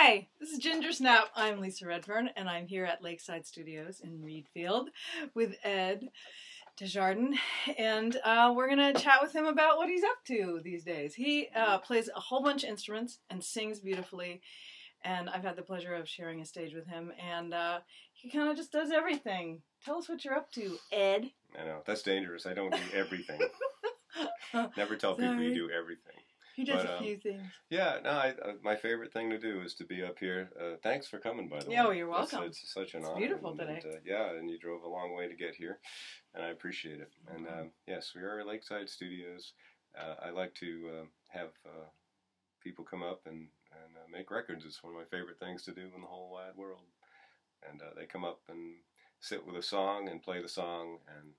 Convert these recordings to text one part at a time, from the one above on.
Hi, this is Gingersnap. I'm Lisa Redfern, and I'm here at Lakeside Studios in Reedfield with Ed Desjardins, and we're going to chat with him about what he's up to these days. He plays a whole bunch of instruments and sings beautifully, and I've had the pleasure of sharing a stage with him, and he kind of just does everything. Tell us what you're up to, Ed. I know, that's dangerous. I don't do everything. Never tell people you do everything. He does a few things. Yeah, no, my favorite thing to do is to be up here. Thanks for coming, by the way. Yeah, well, you're welcome. It's such an honor. It's beautiful today. And you drove a long way to get here, and I appreciate it. And yes, we are at Lakeside Studios. I like to have people come up and make records. It's one of my favorite things to do in the whole wide world. And they come up and sit with a song and play the song, and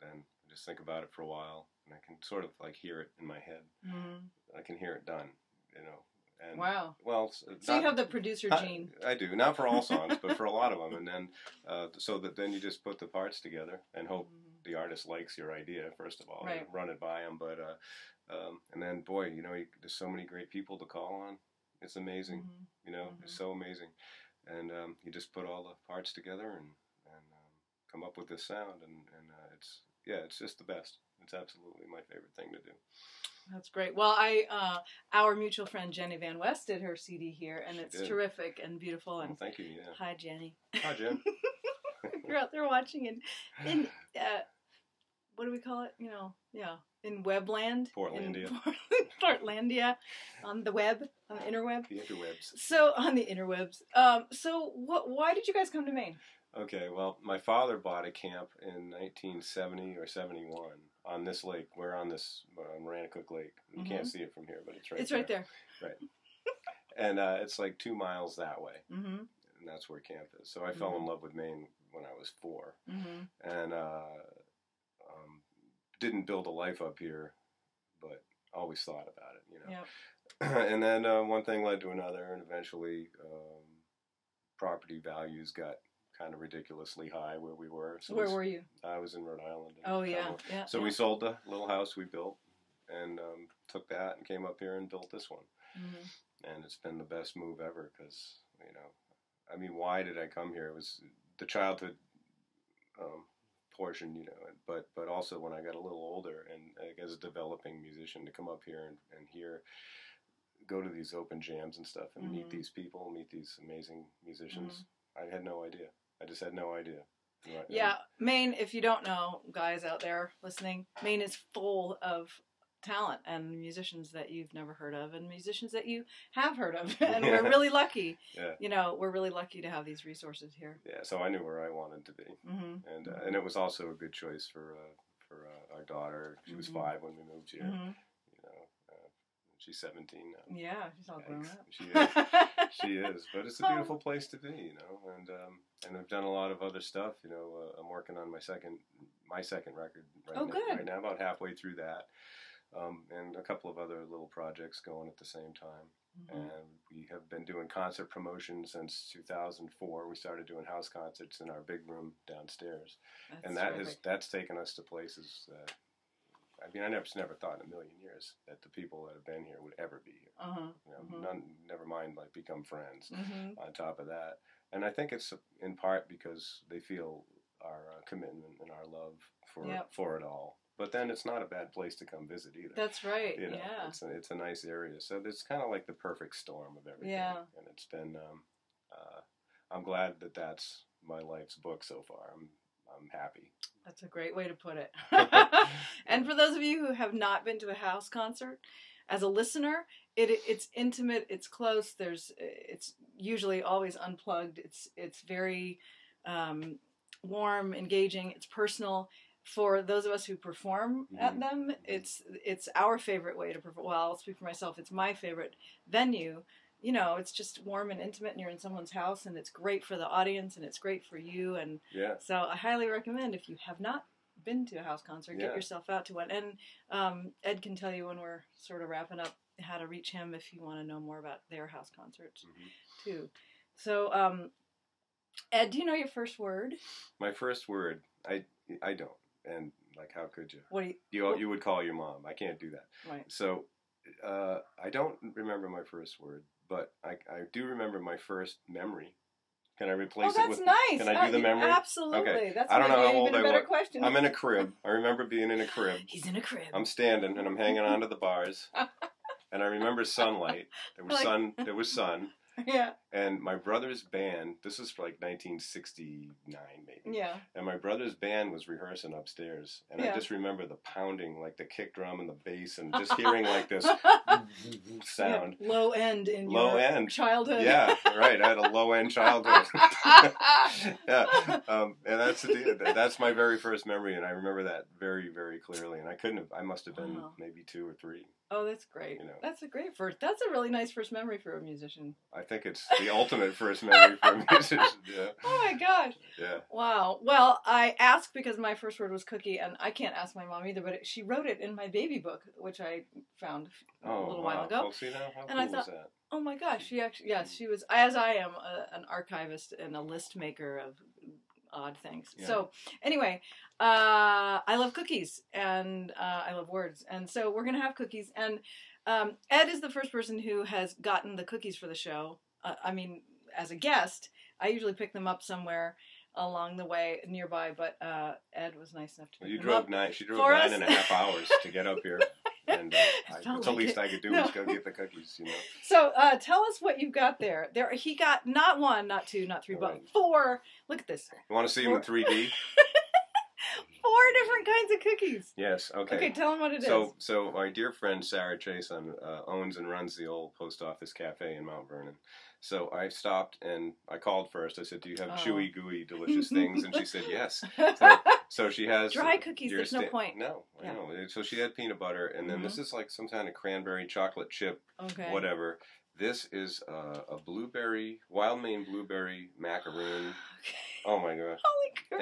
then just think about it for a while, and I can sort of like hear it in my head. Mm-hmm. I can hear it done, you know. And, wow. Well, so you have the producer gene. I do, not for all songs, but for a lot of them, and then so that then you just put the parts together and hope the artist likes your idea first of all, right. Run it by them, but and then boy, you know, there's so many great people to call on. It's amazing, you know, it's so amazing, and you just put all the parts together and come up with this sound, and it's just the best. It's absolutely my favorite thing to do. That's great. Well, our mutual friend Jenny Van West did her CD here, and it's terrific and beautiful. And thank you. Yeah. Hi, Jenny. Hi, Jen. You're out there watching in what do we call it? You know, in Webland. Portlandia. Portlandia, on the web, on the interweb. The interwebs. So on the interwebs. So why did you guys come to Maine? Okay, well, my father bought a camp in 1970 or 71 on this lake. We're on this Maranacook Lake. You can't see it from here, but it's right there. It's right there. Right. And it's like 2 miles that way. Mm-hmm. And that's where camp is. So I fell in love with Maine when I was 4. Mm-hmm. And didn't build a life up here, but always thought about it, you know. Yep. And then one thing led to another, and eventually property values got kind of ridiculously high where we were. So where were you? I was in Rhode Island. Oh, yeah. So we sold the little house we built and took that and came up here and built this one. Mm-hmm. And it's been the best move ever because, you know, I mean, why did I come here? It was the childhood portion, you know, but also when I got a little older and as a developing musician to come up here and go to these open jams and stuff and meet these people, meet these amazing musicians. I had no idea. I just had no idea. Right. Yeah, Maine, if you don't know, guys out there listening, Maine is full of talent and musicians that you've never heard of and musicians that you have heard of. And we're really lucky. Yeah. You know, we're really lucky to have these resources here. Yeah, so I knew where I wanted to be. And it was also a good choice for our daughter. She was 5 when we moved here. She's 17 now. Yeah, she's all grown up. She is. She is. But it's a beautiful place to be, you know. And I've done a lot of other stuff. You know, I'm working on my second record right now, about halfway through that, and a couple of other little projects going at the same time. And we have been doing concert promotion since 2004. We started doing house concerts in our big room downstairs, that's taken us to places that. I mean, I never thought in a million years that the people that have been here would ever be here. You know, never mind, like, become friends on top of that. And I think it's in part because they feel our commitment and our love for it all. But then it's not a bad place to come visit either. That's right, you know, it's a nice area. So it's kind of like the perfect storm of everything. Yeah. And it's been, I'm glad that that's my life's book so far. I'm happy. That's a great way to put it. And for those of you who have not been to a house concert, as a listener, it's intimate, it's close. It's usually always unplugged. It's very warm, engaging. It's personal. For those of us who perform at them, it's our favorite way to perform. Well, I'll speak for myself. It's my favorite venue. You know, it's just warm and intimate, and you're in someone's house, and it's great for the audience, and it's great for you. And so I highly recommend, if you have not been to a house concert, get yourself out to one. And Ed can tell you when we're sort of wrapping up how to reach him if you want to know more about their house concerts, too. So, Ed, do you know your first word? My first word? I don't. And, like, how could you? What do you would call your mom. I can't do that. Right. So, I don't remember my first word. but I do remember my first memory. Can I replace it with? Nice. Can I do the memory? Absolutely. Okay. That's I don't know how old I was. Question. I'm in a crib. I remember being in a crib. He's in a crib. I'm standing and I'm hanging onto the bars, and I remember sunlight. There was sun. There was sun. Yeah. And my brother's band, this is like 1969 maybe. Yeah. And my brother's band was rehearsing upstairs. And I just remember the pounding, like the kick drum and the bass, and just hearing like this sound. Yeah. Low end in your childhood. Yeah, right. I had a low end childhood. Yeah. And that's my very first memory. And I remember that very, very clearly. And I must have been maybe 2 or 3. Oh, that's great. That's a great first. That's a really nice first memory for a musician. I think it's the ultimate first memory for a musician. Yeah. Oh my gosh. Yeah. Wow. Well, I asked because my first word was cookie, and I can't ask my mom either, but she wrote it in my baby book, which I found a little while ago. Well, see now, how and cool I thought, is that? Oh my gosh, she actually, yes, she was, as I am, an archivist and a list maker of odd things. Yeah. So anyway, I love cookies and I love words, and so we're gonna have cookies. And Ed is the first person who has gotten the cookies for the show. I mean, as a guest, I usually pick them up somewhere along the way nearby, but Ed was nice enough to pick them up. She drove 9.5 hours to get up here. And that's the least I could do was go get the cookies, So tell us what you've got there. He got not 1, not 2, not 3, but 4. Look at this. You want to see 4? Them in 3D? 4 different kinds of cookies. Yes, okay. Okay, tell them what it is. So my dear friend Sarah Chason owns and runs the old post office cafe in Mount Vernon. So I stopped and I called first. I said, "Do you have chewy, gooey, delicious things?" And she said, "Yes." So she has dry cookies. There's no point. No, I know. So she had peanut butter, and then this is like some kind of cranberry chocolate chip, whatever. This is a blueberry, wild Maine blueberry macaroon. Okay. Oh my gosh! Holy crap!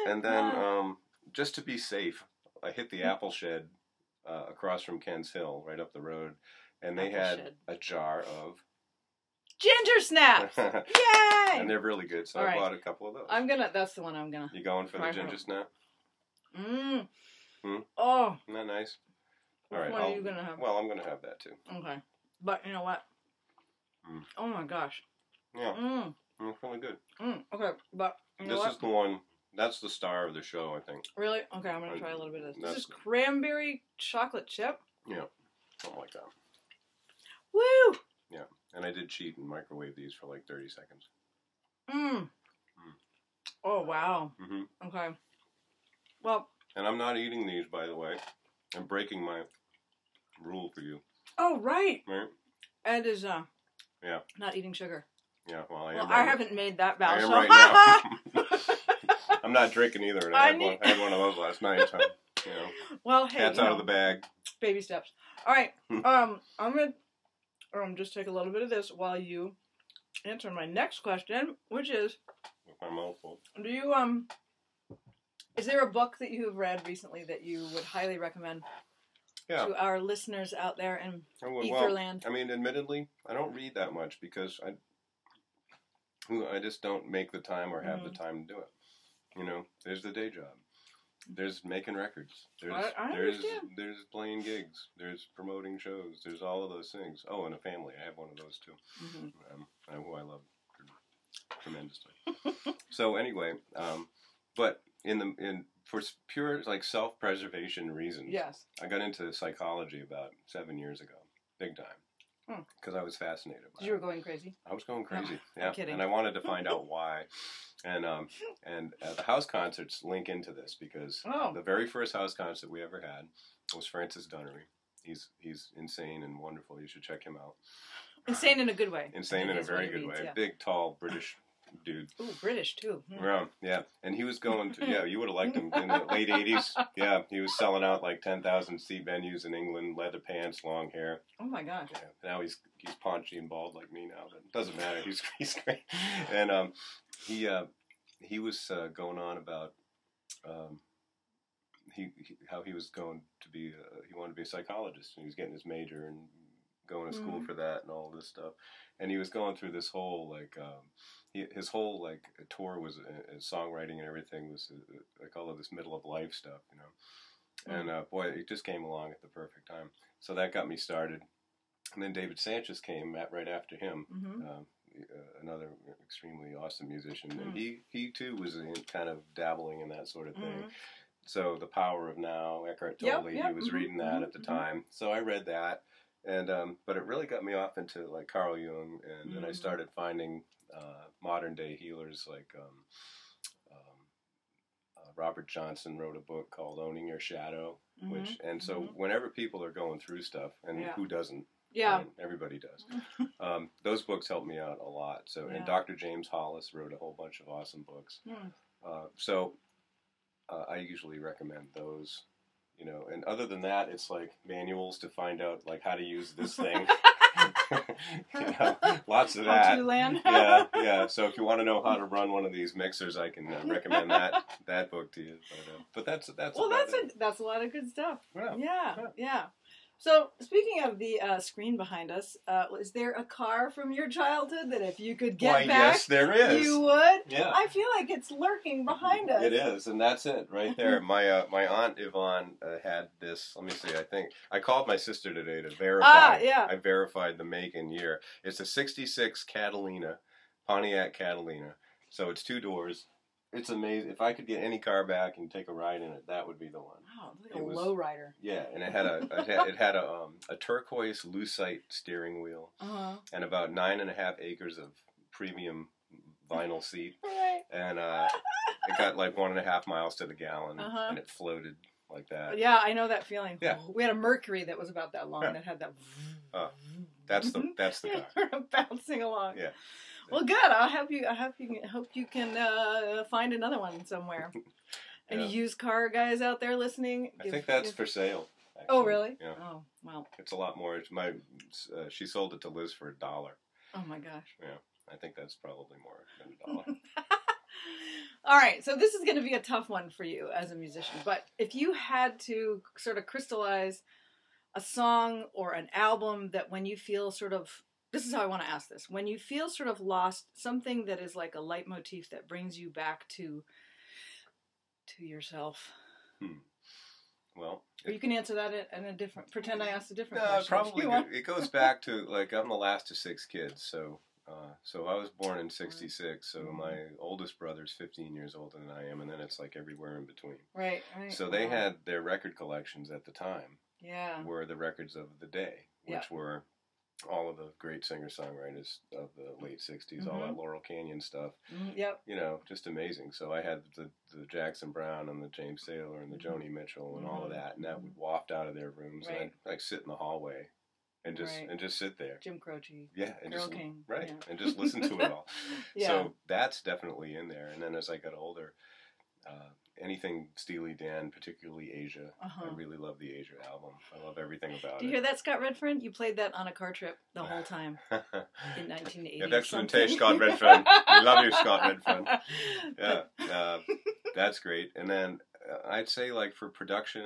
And then just to be safe, I hit the apple shed across from Ken's Hill, right up the road, and they had a jar of Gingersnap! Yay! And they're really good, so I bought a couple of those. That's the one I'm gonna. You going for the Gingersnap? Mmm. Hmm? Oh. Isn't that nice? All right. What are you gonna have? Well, I'm gonna have that too. Okay. But you know what? Oh my gosh. Yeah. It's really good. Okay, but you know this is the one. That's the star of the show, I think. Really? Okay, I'm gonna try a little bit of this. This is cranberry chocolate chip. Yeah, something like that. Woo! Yeah, and I did cheat and microwave these for like 30 seconds. Oh wow. Okay. Well. And I'm not eating these, by the way. I'm breaking my rule for you. Oh right. Right. Ed is not eating sugar. Yeah, well, I haven't made that vow. I am right now. I'm not drinking either. And I had one of those last night. So, well, hey, cat's out of the bag. Baby steps. All right. I'm gonna just take a little bit of this while you answer my next question, which is, with my mouth full. Do you is there a book that you have read recently that you would highly recommend to our listeners out there in Etherland? I mean, admittedly, I don't read that much because I just don't make the time or have the time to do it. There's the day job. There's making records. There's playing gigs. There's promoting shows. There's all of those things. Oh, and a family. I have one of those too. Who I love tremendously. So anyway, but for pure like self-preservation reasons, I got into psychology about 7 years ago, big time. Because I was fascinated by it. You were going crazy? I was going crazy, I'm kidding. And I wanted to find out why. And the house concerts link into this because the very first house concert we ever had was Francis Dunnery. He's insane and wonderful. You should check him out. Insane in a good way. Insane in a very good way. Yeah. Big, tall, British dude. Ooh, British too. Yeah. And he was going to, you would have liked him in the late 80s. Yeah, he was selling out like 10,000 seat venues in England, leather pants, long hair. Oh my gosh. Yeah. Now he's paunchy and bald like me now, but it doesn't matter. He's great. And he was going on about how he was going to be he wanted to be a psychologist, and he was getting his major and going to school for that and all this stuff. And he was going through this whole his whole tour was songwriting and everything was like all of this middle of life stuff, And boy, it just came along at the perfect time. So that got me started. And then David Sanchez came right after him, Mm-hmm. Another extremely awesome musician. Mm. And he too was kind of dabbling in that sort of thing. Mm-hmm. So The Power of Now, Eckhart Tolle, Yep. he was reading that at the time. So I read that. And but it really got me off into like Carl Jung, and then I started finding modern day healers like Robert Johnson wrote a book called Owning Your Shadow, which so whenever people are going through stuff, and who doesn't? Yeah, everybody does. Those books helped me out a lot. So and Dr. James Hollis wrote a whole bunch of awesome books. So I usually recommend those. You know, and other than that, it's like manuals to find out like how to use this thing. You know, lots of that. Yeah. So if you want to know how to run one of these mixers, I can recommend that book to you. But that's well, that's a lot of good stuff. Yeah. Yeah. So, speaking of the screen behind us, is there a car from your childhood that if you could get back, yes, there is. You would? Yeah. I feel like it's lurking behind us. It is, and that's it right there. My Aunt Yvonne had this. Let me see. I think I called my sister today to verify. I verified the make and year. It's a '66 Catalina, Pontiac Catalina. So it's 2 doors. It's amazing. If I could get any car back and take a ride in it, that would be the one. Wow, it's like a low rider. Yeah, and it had a turquoise lucite steering wheel, and about 9.5 acres of premium vinyl seat, Right. and it got like 1.5 miles to the gallon, and it floated like that. Yeah, I know that feeling. Yeah. We had a Mercury that was about that long that had that. That's the car. Bouncing along. Yeah. Well, good. I hope you can find another one somewhere. Any used car guys out there listening? I think that's for sale. Actually. Oh, really? Yeah. Oh, well. It's a lot more. She sold it to Liz for $1. Oh my gosh. Yeah, I think that's probably more than $1. All right, so this is going to be a tough one for you as a musician, but if you had to sort of crystallize a song or an album that when you feel sort of, this is how I want to ask this, when you feel sort of lost, something that is like a leitmotif that brings you back to yourself. Well, or you can answer that in a different, pretend I asked a different question. Probably it goes back to, like, I'm the last of 6 kids, so I was born in '66, so my oldest brother's 15 years older than I am, and then it's like everywhere in between. Right. So they had their record collections at the time. Yeah. Were the records of the day, which were all of the great singer-songwriters of the late '60s, all that Laurel Canyon stuff. Yep. You know, just amazing. So I had the Jackson Browne and the James Taylor and the Joni Mitchell and all of that, and that would waft out of their rooms, and I'd like sit in the hallway and just sit there. Jim Croce. Yeah, and Carole King. Right, and just listen to it all. So that's definitely in there. And then as I got older, anything Steely Dan, particularly Asia. I really love the Asia album. I love everything about it. Do you hear that, Scott Redfern? You played that on a car trip the whole time in 1980. You have excellent taste, Scott Redfern. We love you, Scott Redfern. Yeah, that's great. And then I'd say, like, for production,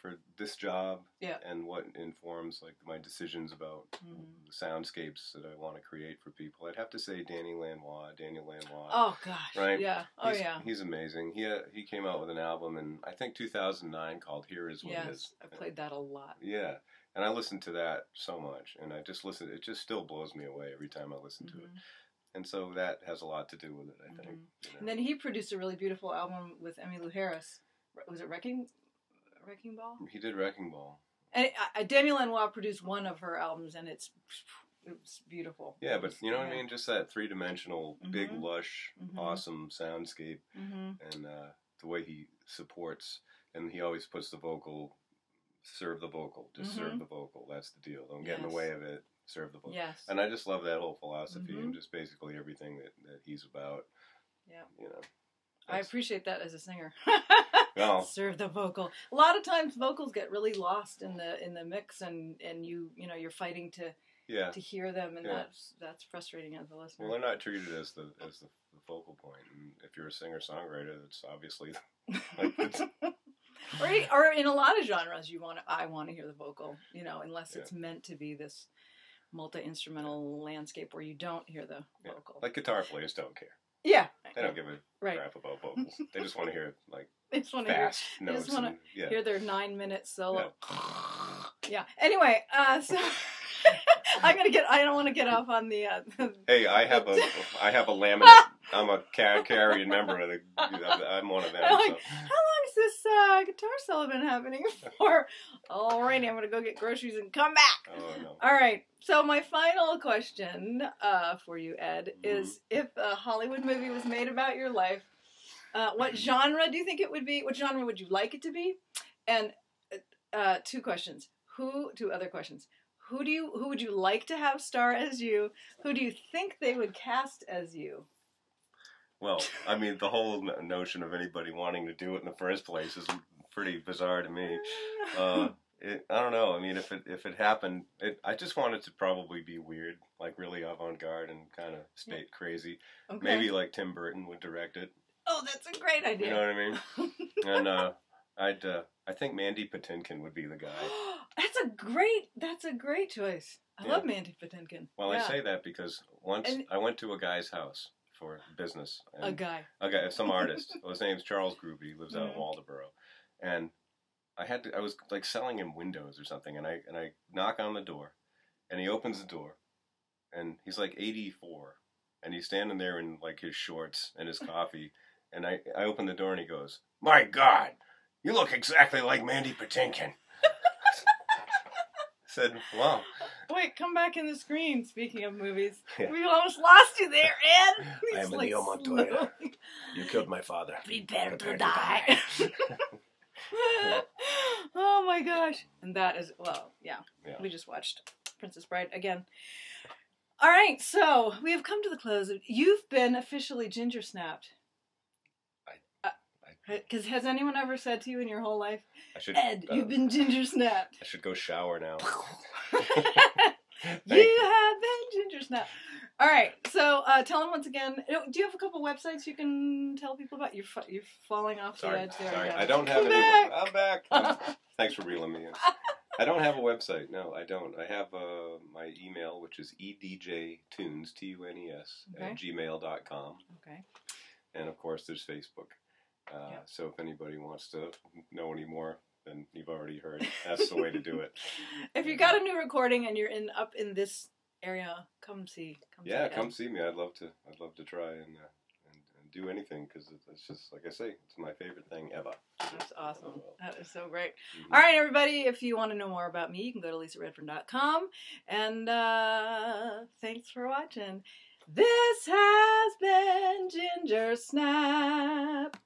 for this job, and what informs like my decisions about the soundscapes that I want to create for people, I'd have to say Daniel Lanois. Oh gosh, right? Yeah, he's amazing. He came out with an album in I think 2009 called "Here Is What It Is." I played that a lot. Yeah, and I listened to that so much, and I just listen. It just still blows me away every time I listen to it. And so that has a lot to do with it, I think. You know? And then he produced a really beautiful album with Emmylou Harris. Was it Wrecking Ball? He did Wrecking Ball. And Daniel Lanois produced one of her albums, and it was beautiful. Yeah, but you know what I mean? Just that 3-dimensional, big, lush, awesome soundscape, and the way he supports, and he always puts the vocal, serve the vocal, just serve the vocal. That's the deal. Don't get in the way of it. Serve the vocal. Yes. And I just love that whole philosophy and just basically everything that he's about. Yeah. You know. I appreciate that as a singer. Well, serve the vocal. A lot of times vocals get really lost in the mix, and you're fighting to hear them, and that's frustrating as a listener. Well, they're not treated as the focal point, and if you're a singer-songwriter, that's obviously or in a lot of genres, I want to hear the vocal, unless it's meant to be this multi-instrumental landscape where you don't hear the vocal. Like guitar players don't care. Yeah. They don't give a crap about vocals. They just want to hear, like, fast notes. They just want to hear their 9-minute solo. Yeah. Anyway, so I don't want to get off on the. Hey, I have a laminate. I'm a carrying member of the. I'm one of them. Like, so. how long has this guitar solo been happening for? Alrighty, I'm gonna go get groceries and come back. Oh no. All right. So my final question for you, Ed, is if a Hollywood movie was made about your life, what genre do you think it would be? What genre would you like it to be? And two other questions. Who would you like to have star as you? Who do you think they would cast as you? Well, I mean, the whole notion of anybody wanting to do it in the first place is pretty bizarre to me. I don't know. I mean, if it happened, I just want it to probably be weird, like really avant-garde and kind of state crazy. Okay. Maybe like Tim Burton would direct it. Oh, that's a great idea. You know what I mean? And I think Mandy Patinkin would be the guy. That's a great choice. I love Mandy Patinkin. Well, I say that because once I went to a guy's house for business. A guy, some artist. Well, his name's Charles Groovy. He lives out in Waldoboro, and I was like selling him windows or something, and I knock on the door, and he opens the door, and he's like 84, and he's standing there in like his shorts and his coffee, and I open the door and he goes, "My God, you look exactly like Mandy Patinkin." I said, "Wow." Wait, come back in the screen. Speaking of movies, we almost lost you there, Ed. I am Leo Montoya. You killed my father. Prepare to die. Oh my gosh. And that is, we just watched Princess Bride again. All right, so we have come to the close. You've been officially ginger-snapped. Because has anyone ever said to you in your whole life, Ed, you've been ginger-snapped? I should go shower now. You have been ginger-snapped. All right, so tell them once again. Do you have a couple websites you can tell people about? You're falling off the edge there. Sorry, I don't have any. I'm back. Thanks for reeling me in. I don't have a website. No, I don't. I have my email, which is edjtunes, TUNES, @gmail.com. Okay. And of course, there's Facebook. So if anybody wants to know any more, then you've already heard. That's the way to do it. If you got a new recording and you're up in this area, come see. Come see me. I'd love to try and do anything because it's just like I say, it's my favorite thing ever. That's awesome. That is so great. Mm-hmm. All right, everybody. If you want to know more about me, you can go to LisaRedfern.com. And thanks for watching. This has been Gingersnap.